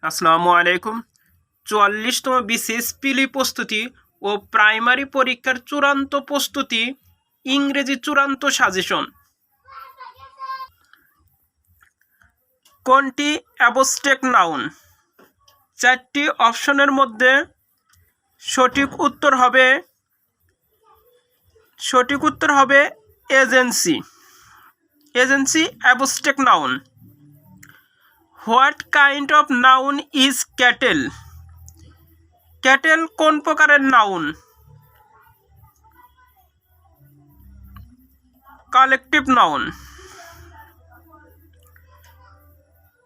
আসসালামু আলাইকুম। ৪৪তম বিসিএস পিলি প্রস্তুতি ও প্রাইমারি পরীক্ষার চূড়ান্ত প্রস্তুতি, ইংরেজি চূড়ান্ত সাজেশন। কোনটি অ্যাবস্ট্রাক্ট নাউন? ৪টি অপশনের মধ্যে সঠিক উত্তর হবে agency. Agency abstract noun. What kind of noun is cattle? Cattle কোন প্রকারের নাউন? Collective noun.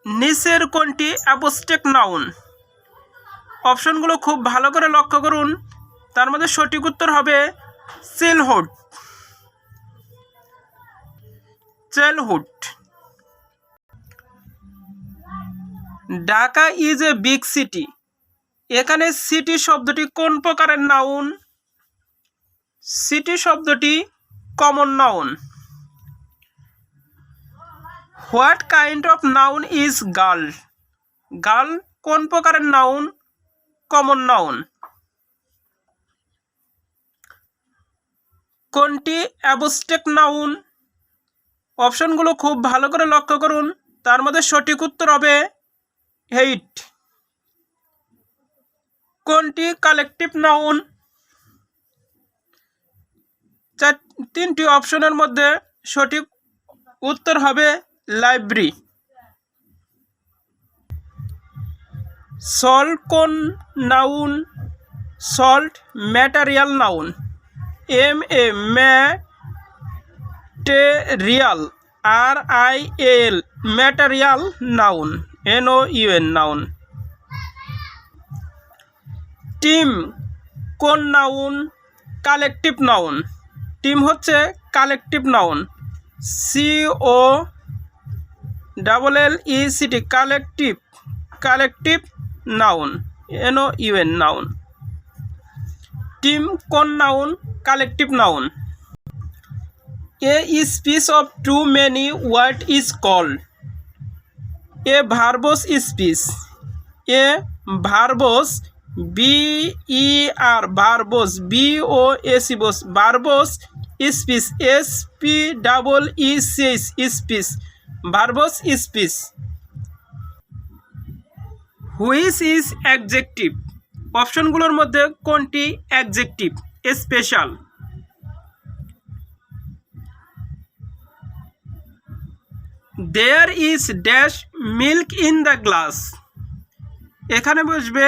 নিচের কোনটি অ্যাবস্ট্রাক্ট নাউন? অপশনগুলো খুব ভালো করে লক্ষ্য করুন, তার মধ্যে সঠিক উত্তর হবে childhood. Childhood. Dhaka is a big city. এখানে সিটি শব্দটি কোন প্রকারের নাউন? সিটি শব্দটি common noun. What kind of noun is girl? Girl কোন প্রকারের নাউন? Common noun. কোনটি অ্যাবস্ট্রাক্ট নাউন? অপশনগুলো খুব ভালো করে লক্ষ্য করুন, তার মধ্যে সঠিক উত্তর হবে হেইট। কোনটি কালেকটিভ নাউন? তিনটি অপশনের মধ্যে সঠিক উত্তর হবে লাইব্রেরি। সল্ট কোন noun? Salt material noun. MA material, RIAL material noun, NOUN noun. Team কোন নাউন? Collective noun. টিম হচ্ছে collective noun. COLLECT collective, collective noun, NOUN noun. Team কোন noun? Collective noun. A species of too many what is called? A verbose species. A verbose, VER verbose, BOSE verbose species, SPEECH species, verbose species. Which is adjective? অপশনগুলোর মধ্যে কোনটি adjective? Special. There is dash milk in the glass. এখানে বসবে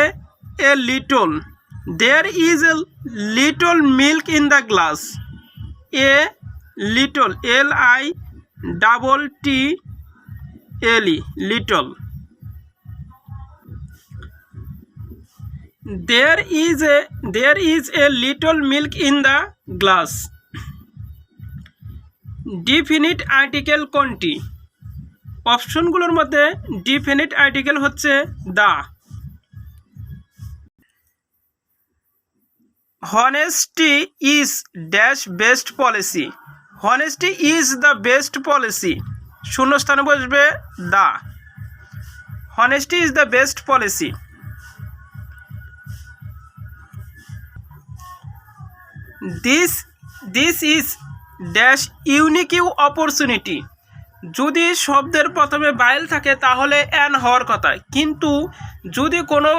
a little. There is a little milk in the glass. A little, LITTLE, little. There is a little milk in the glass. Definite article কোনটি? অপশনগুলোর মধ্যে definite article হচ্ছে দা। Honesty is dash best policy. Honesty is the best policy. শূন্যস্থানে বসবে দা। Honesty is the best policy. This is dash unique opportunity. যদি শব্দের প্রথমে bile থাকে তাহলে অ্যান হওয়ার কথা, কিন্তু যদি কোনো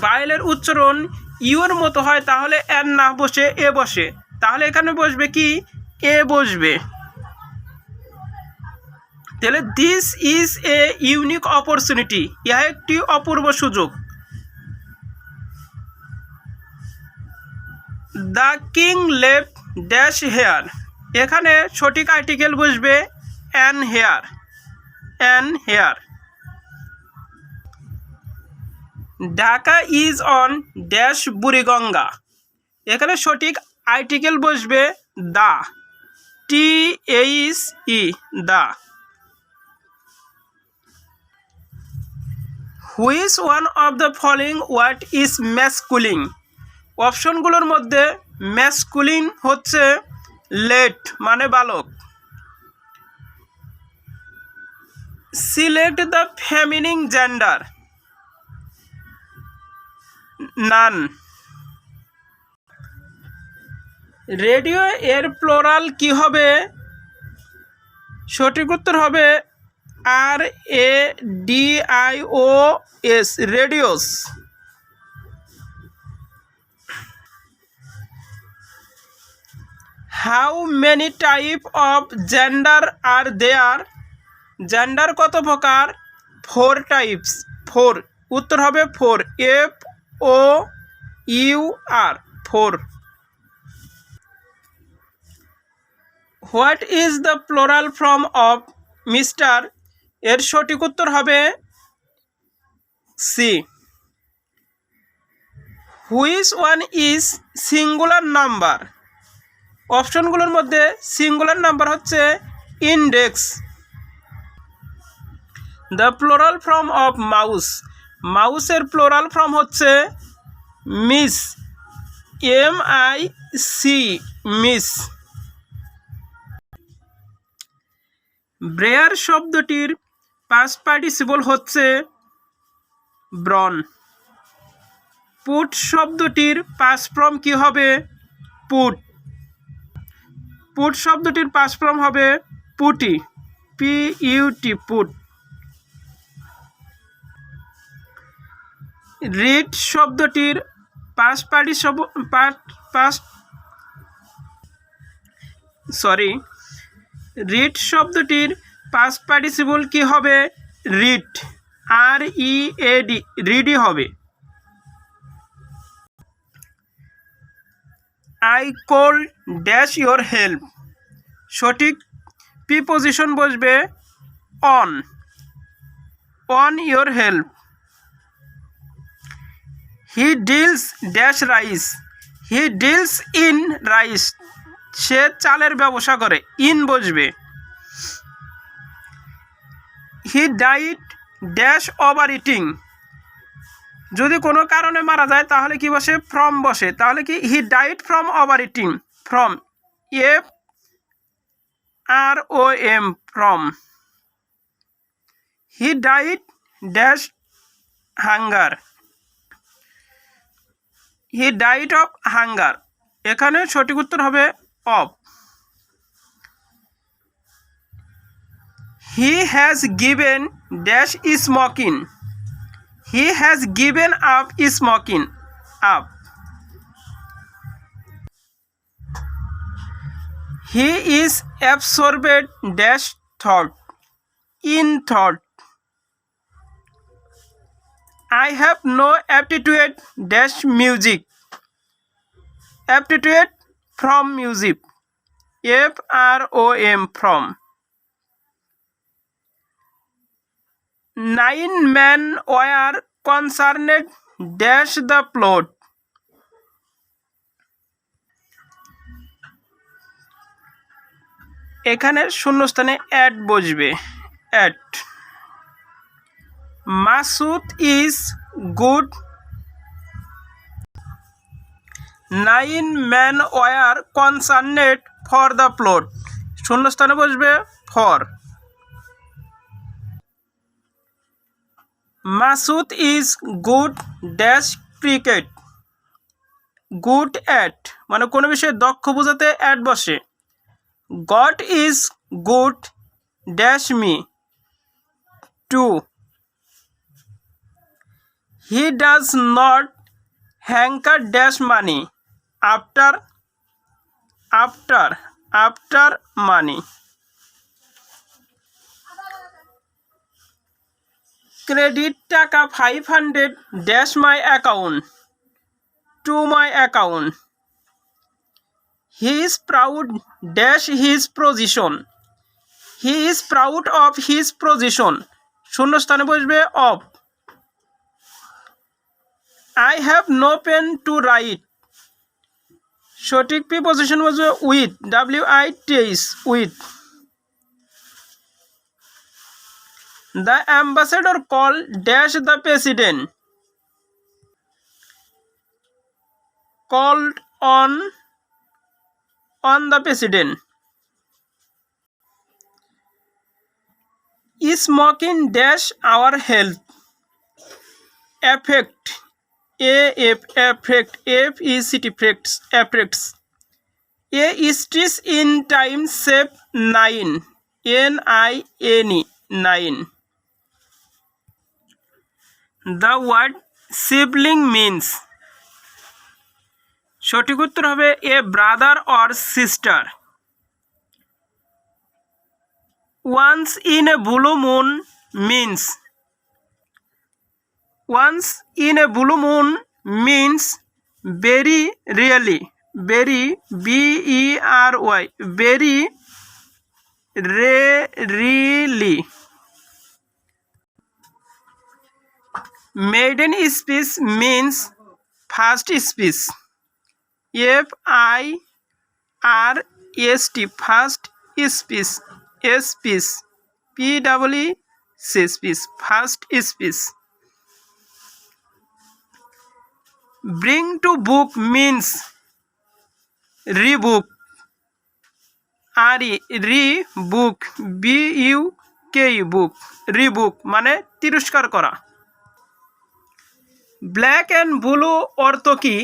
বায়েলের উচ্চারণ ইউর মতো হয় তাহলে অ্যান না বসে এ বসে, তাহলে এখানে বসবে কি? এ বসবে। তাহলে this is a unique opportunity, ইহা একটি অপূর্ব সুযোগ। The king left dash here. এখানে সঠিক আর্টিকেল বসবে an here, an here. Dhaka is on dash Buriganga. এখানে সঠিক আর্টিকেল বসবে the, THE, the. Which one of the following word is masculine? অপশনগুলোর মধ্যে ম্যাসকুলিন হচ্ছে লেট মানে বালক। Select the feminine gender. None. Radio এর প্লোরাল কি হবে? সঠিক উত্তর হবে RADIOS, radios. How many type of gender are there? Gender কত প্রকার? 4 টাইপস। 4, উত্তর হবে 4, FOUR, 4। What is the plural form of mister? এর সঠিক উত্তর হবে C. Which one is singular number? অপশনগুলোর মধ্যে সিঙ্গুলার নাম্বার হচ্ছে index. The plural form of mouse? মাউসের প্লোরাল ফর্ম হচ্ছে মিস, MIC, মিস। ব্রেয়ার শব্দটির পাস্ট পার্টিসিপল হচ্ছে ব্রন। পুট শব্দটির পাস্ট ফর্ম কি হবে? পুট। পুট শব্দটির পাস্ট ফর্ম হবে পুটি, PUT, পুট। রিড শব্দটির পাস্ট পার্টিসিপল রিড শব্দটির পাস্ট পার্টিসিপল কি হবে? রিড, READ, রিডই হবে। I call dash your help? সঠিক প্রিপোজিশন বসবে on, your help. He deals dash rice? He deals in rice, সে চালের ব্যবসা করে, ইন বসবে। He died dash overeating? যদি কোনো কারণে মারা যায় তাহলে কি বসে? ফ্রম বসে। তাহলে কি he died from overeating, from, FROM, from. He died dash hunger? He died of hunger, এখানে সঠিক উত্তর হবে of. He has given dash smoking? He has given up smoking, up. He is absorbed dash thought? In thought. I have no aptitude dash music? Aptitude from music, FROM, from। 9 men were concerned dash the plot? এখানে শূন্যস্থানে at বসবে, at. Masud is good. 9 men were concerned for the plot, শূন্যস্থানে বসবে for. Masud is good dash cricket? Good at, মানে কোনো বিষয়ে দক্ষ বোঝাতে অ্যাট বসে। God is good dash me? To. He does not hanker dash money? After, after money. Credit taka 500 dash my account? To my account. He is proud dash his position? He is proud of his position, শূন্যস্থানে বসবে of. I have no pen to write? সঠিক preposition বসবে with, WITH, with. The ambassador called dash the president? Called on the president. Smoking dash our health? Affect, affect, affects. A stitch in time shape 9, NINE, 9. The word sibling means, সঠিক উত্তর হবে a brother or sister. Once in a blue moon means, once in a blue moon means very rarely, very, BERY, very rarely. Maiden speech means first speech, FIRST, first speech, speech, PEEC, speech, first speech. Bring to book means rebook, rebook, BUK, book, rebook মানে তিরস্কার করা। Black and blue অর্থ কি?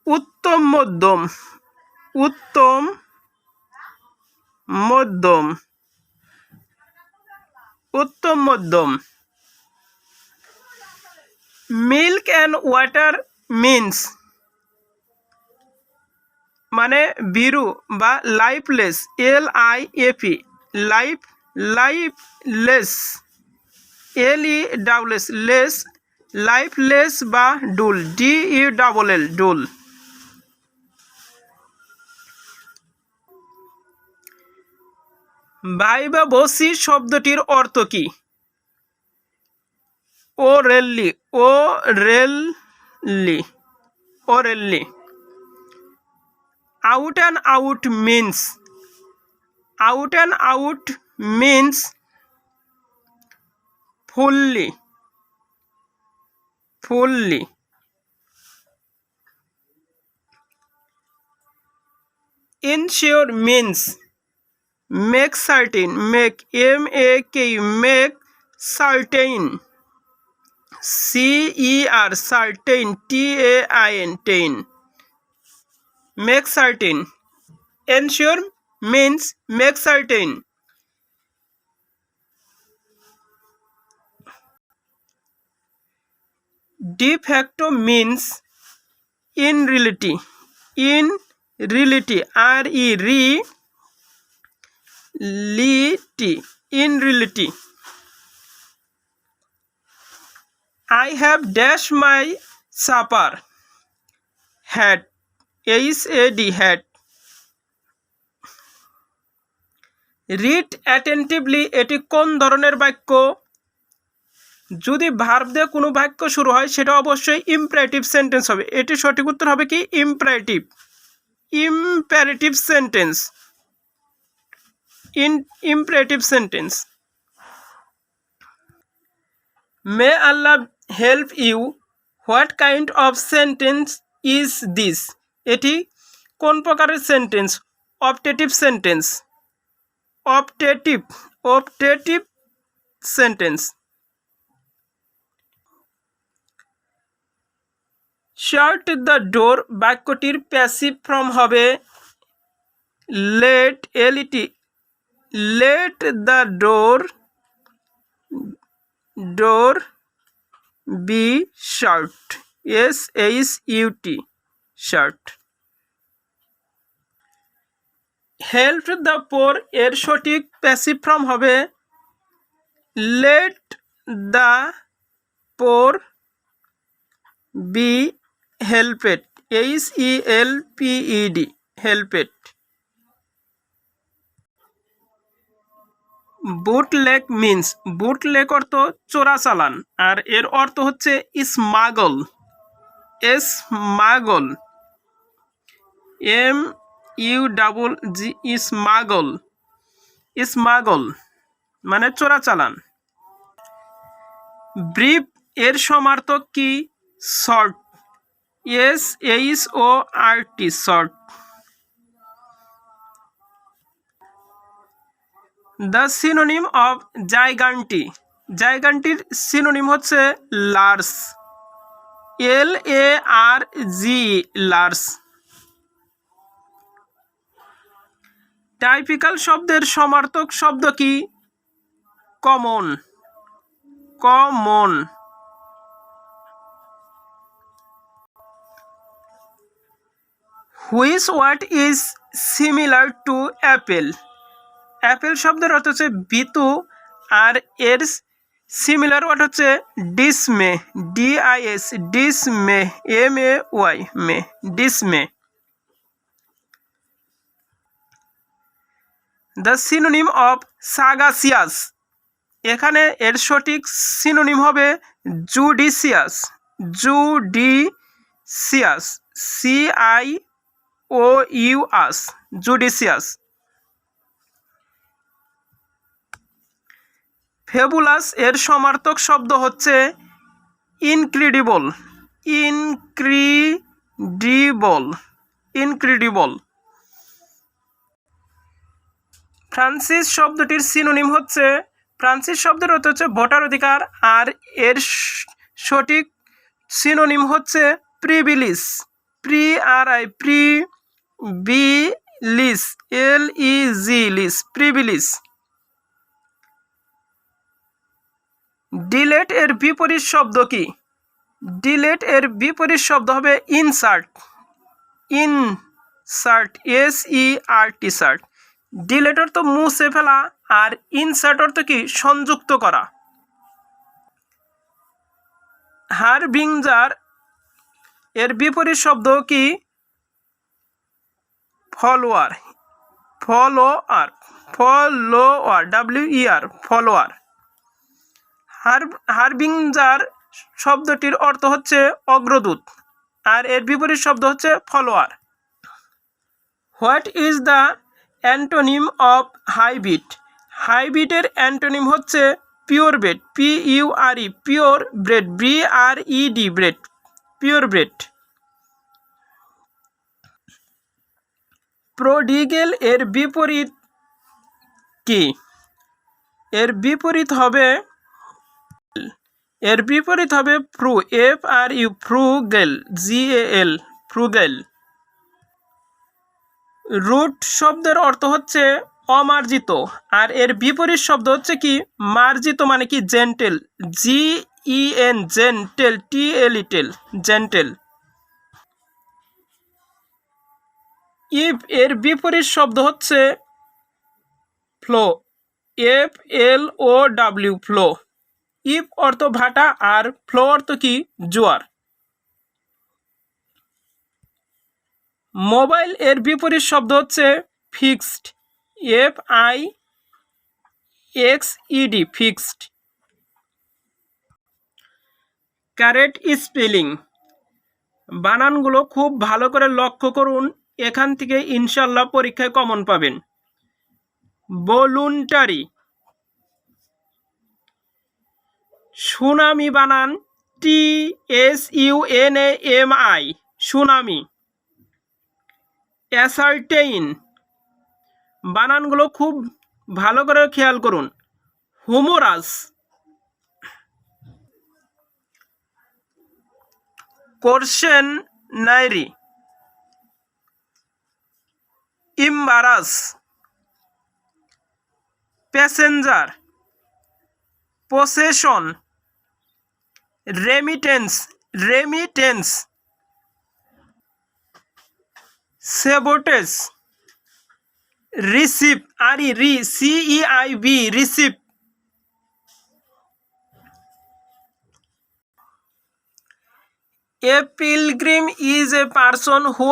উত্তম মধ্যম, উত্তম মধ্যম, উত্তম মধ্যম। Milk and water means মানে বিরু বা lifeless, LIFE, life, lifeless, LESS, less, lifeless বা ডুল, DULL, ডুল। ভাই বা বসি শব্দটির অর্থ কি? ওরেলি, ওরেলি, ওরেলি। Out and out means, out and out means fully, fully. Ensure means make certain, make, MAK, make certain, CER, certain, TAIN, make certain. Ensure means make certain. De facto means in reality, in reality, RE-reality, in reality. I have dashed my supper, had, HAD, had. Read attentively এটি কোন ধরনের বাক্য? যদি verb দিয়ে কোনো বাক্য শুরু হয় সেটা অবশ্যই ইম্পারেটিভ সেন্টেন্স হবে। এটি সঠিক উত্তর হবে কি? Imperative, imperative sentence, imperative sentence. May Allah help you, what kind of sentence is this? এটি কোন প্রকারের sentence? Optative sentence, optative, optative sentence. Shut the door বাক্যটির প্যাসিভ ফর্ম হবে let, LET, let the door, door be shut, SHUT, shut. Help the poor এর সঠিক passive form হবে let the poor be helped, HELPED, helped. Bootleg means, bootleg অর্থ চোরাচালান, আর এর অর্থ হচ্ছে smuggle, smuggle, MUGG, smuggle, smuggle মানে চোরাচালান। ব্রিফ এর সমার্থক কি? Short, SHORT, short. The synonym of gigantic, জাইগান্টির সিনোনিম হচ্ছে লার্জ, LARG, লার্জ। টাইপিক্যাল শব্দের সমার্থক শব্দ কি? Common, common. Which word is similar to appal? Appal শব্দের অর্থ হচ্ছে বিতু, আর এর সিমিলার ওয়ার্ড হচ্ছে dismay, DIS, dismay, MAY, may, dismay. The synonym of sagacious, এখানে এর সঠিক সিনোনিম হবে জুডিসিয়াস, জুডিসিয়াস, CIOUS, জুডিসিয়াস। ফেবুলাস এর সমার্থক শব্দ হচ্ছে ইনক্রেডিবল, ইনক্রেডিবল, ইনক্রেডিবল। ফ্রান্সিস শব্দটির সিনোনিম হচ্ছে, ফ্রান্সিস শব্দের অর্থ হচ্ছে ভোটার অধিকার, আর এর সঠিক সিনোনিম হচ্ছে প্রিভিলিজ, প্রিভিলিজ, LEG, লিস, প্রিভিলিজ। ডিলেট এর বিপরীত শব্দ কি? ডিলেট এর বিপরীত শব্দ হবে insert, insert, SERT, shirt. Delete অর্থ মুছে ফেলা, আর ইনসার্ট অর্থ কি? সংযুক্ত করা। হারবিঞ্জার এর বিপরীত শব্দ কি? Follower, follower, follower, WER, follower. Harbinger শব্দটির অর্থ হচ্ছে অগ্রদূত, আর এর বিপরীত শব্দ হচ্ছে follower. What is the antonym of hybrid? হাইব্রিডের অ্যান্টোনিম হচ্ছে pure bred, PURE, pure bred, BRED, bred, pure bred. Prodigal এর বিপরীত কি? এর বিপরীত হবে, এর বিপরীত হবে ফ্রু, FRU, frugal, GAL, frugal. Root শব্দের অর্থ হচ্ছে অমার্জিত, আর এর বিপরীত শব্দ হচ্ছে কি? মার্জিত, মানে কি? Gentle, GEN, gentle, TLE, gentle. If এর বিপরীত শব্দ হচ্ছে ফ্লো, FLOW, ফ্লো। ইফ অর্থ ভাটা, আর ফ্লো অর্থ কি? জোয়ার। মোবাইল এর বিপরীত শব্দ হচ্ছে fixed, FIXED, fixed. Correct spelling, বানানগুলো খুব ভালো করে লক্ষ্য করুন, এখান থেকে ইনশাল্লাহ পরীক্ষায় কমন পাবেন। ভলুন্টারি, সুনামি বানান TSUNAMI, সুনামি। অ্যাসার্টেইন, বানানগুলো খুব ভালো করে খেয়াল করুন। Humorous, questionnaire, embarrass, passenger, possession, remittance, remittance, sabotage, receive, CEIV, receive. A pilgrim is a person who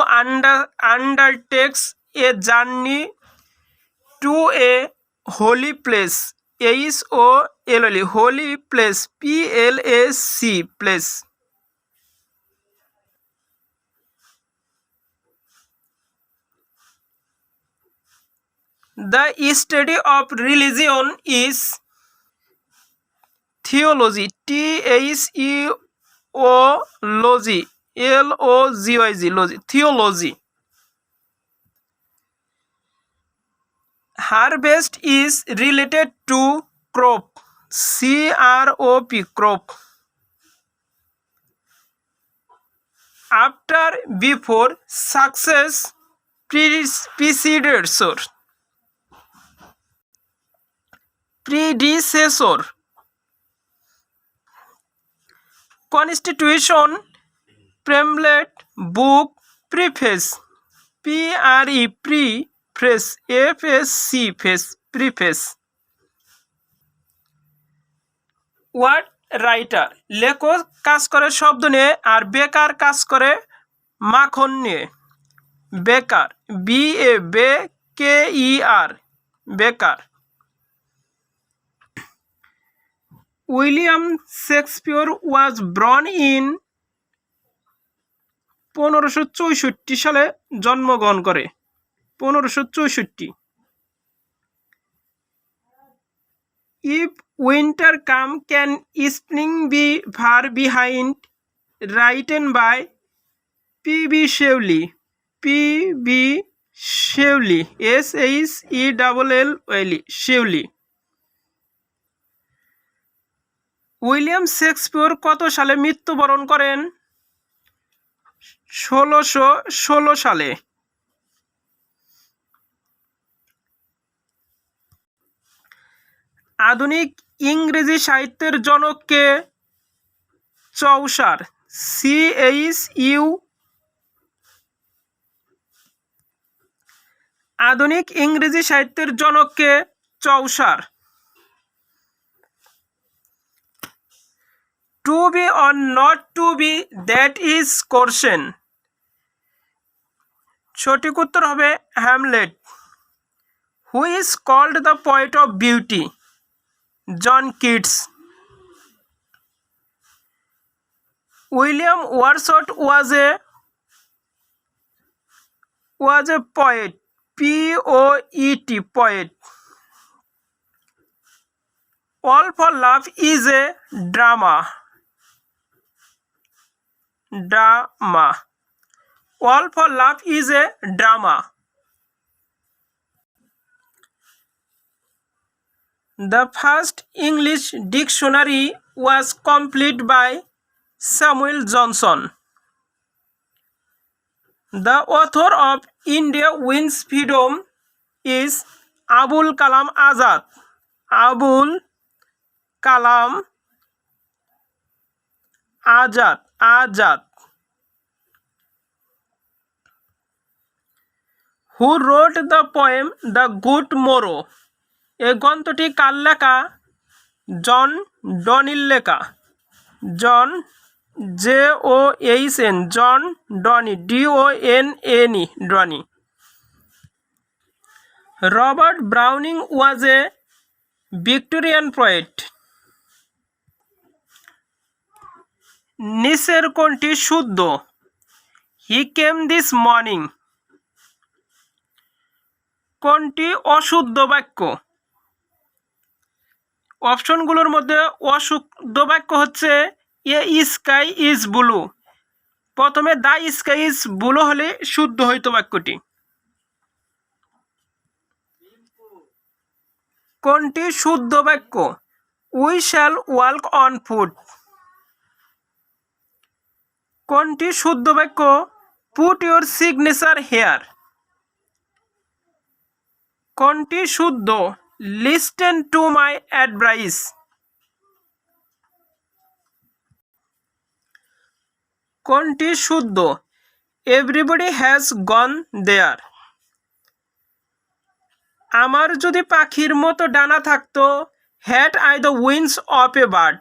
undertakes a journey to a holy place, HOLY, holy place, PLAC, place. The study of religion is theology, THEOLOGY, LOGY, logy, theology. Harvest is related to crop, CROP, crop. after, before, success, predecessor, constitution, pamphlet, book, preface, preface, preface. Word writer, লেখক কাজ করে শব্দ নিয়ে, আর বেকার কাজ করে মাখন নিয়ে। বেকার, BAKER, বেকার। William Shakespeare was born in 1564 সালে জন্মগ্রহণ করে। 1564। If winter come, can spring be far behind? Written by P.B. Shelley. P.B. Shelley, SHELL, Shelley। William Shakespeare কত সালে মৃত্যুবরণ করেন? 1616 সালে। আধুনিক ইংরেজি সাহিত্যের জনক কে? Chaucer, CHU। আধুনিক ইংরেজি সাহিত্যের জনক কে? Chaucer. To be or not to be, that is question. সঠিক উত্তর হবে Hamlet. Who is called the poet of beauty? John Keats. William Wordsworth was a poet, POET, poet. All for Love is a drama. All for Love is a drama. The first English dictionary was completed by Samuel Johnson. The author of India Wins Freedom is Abul Kalam Azad. Abul Kalam Azad. Who wrote the poem The Good Morrow? এই গ্রন্থটি কার লেখা? John ডনির লেখা। John, JOHN, John Donne, DONNE, Donne. Robert Browning was a Victorian poet. নিচের কোনটি শুদ্ধ? He came this morning. কোনটি অশুদ্ধ বাক্য? অপশনগুলোর মধ্যে অশুদ্ধ বাক্য হচ্ছে এ স্কাই ইজ ব্লু। প্রথমে দ্য স্কাই ইজ ব্লু হলে শুদ্ধ হইতো বাক্যটি। কোনটি শুদ্ধ বাক্য? We shall walk on foot. কোনটি শুদ্ধ বাক্য? Put your signature here. কোনটি শুদ্ধ? Listen to my advice. কোনটি শুদ্ধ? এভরিবডি হ্যাজ গন দেয়ার। আমার যদি পাখির মতো ডানা থাকতো, had I the wings of a bird.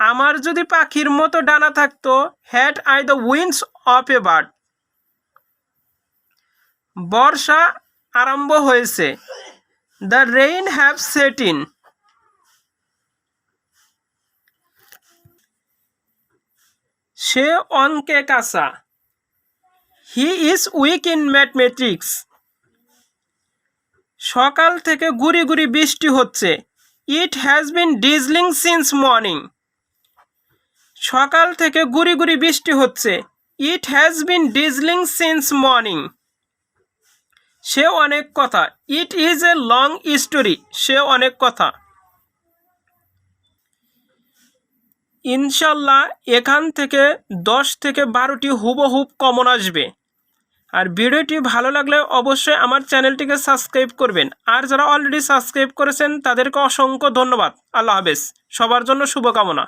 আমার যদি পাখির মতো ডানা থাকতো, had I the wings of a bird. বর্ষা আরম্ভ হয়েছে, the rain have set in. সে অঙ্কে কাঁচা, he is weak in mathematics. সকাল থেকে গুড়ি গুড়ি বৃষ্টি হচ্ছে, it has been drizzling since morning. সকাল থেকে গুড়ি গুড়ি বৃষ্টি হচ্ছে, it has been drizzling since morning. সে অনেক কথা, ইট ইজ এ লং স্টোরি। সে অনেক কথা। ইনশাল্লাহ এখান থেকে 10 থেকে 12টি হুবহুব কমন আসবে। আর ভিডিওটি ভালো লাগলে অবশ্যই আমার চ্যানেলটিকে সাবস্ক্রাইব করবেন। আর যারা অলরেডি সাবস্ক্রাইব করেছেন তাদেরকে অসংখ্য ধন্যবাদ। আল্লাহ হাফেজ। সবার জন্য শুভকামনা।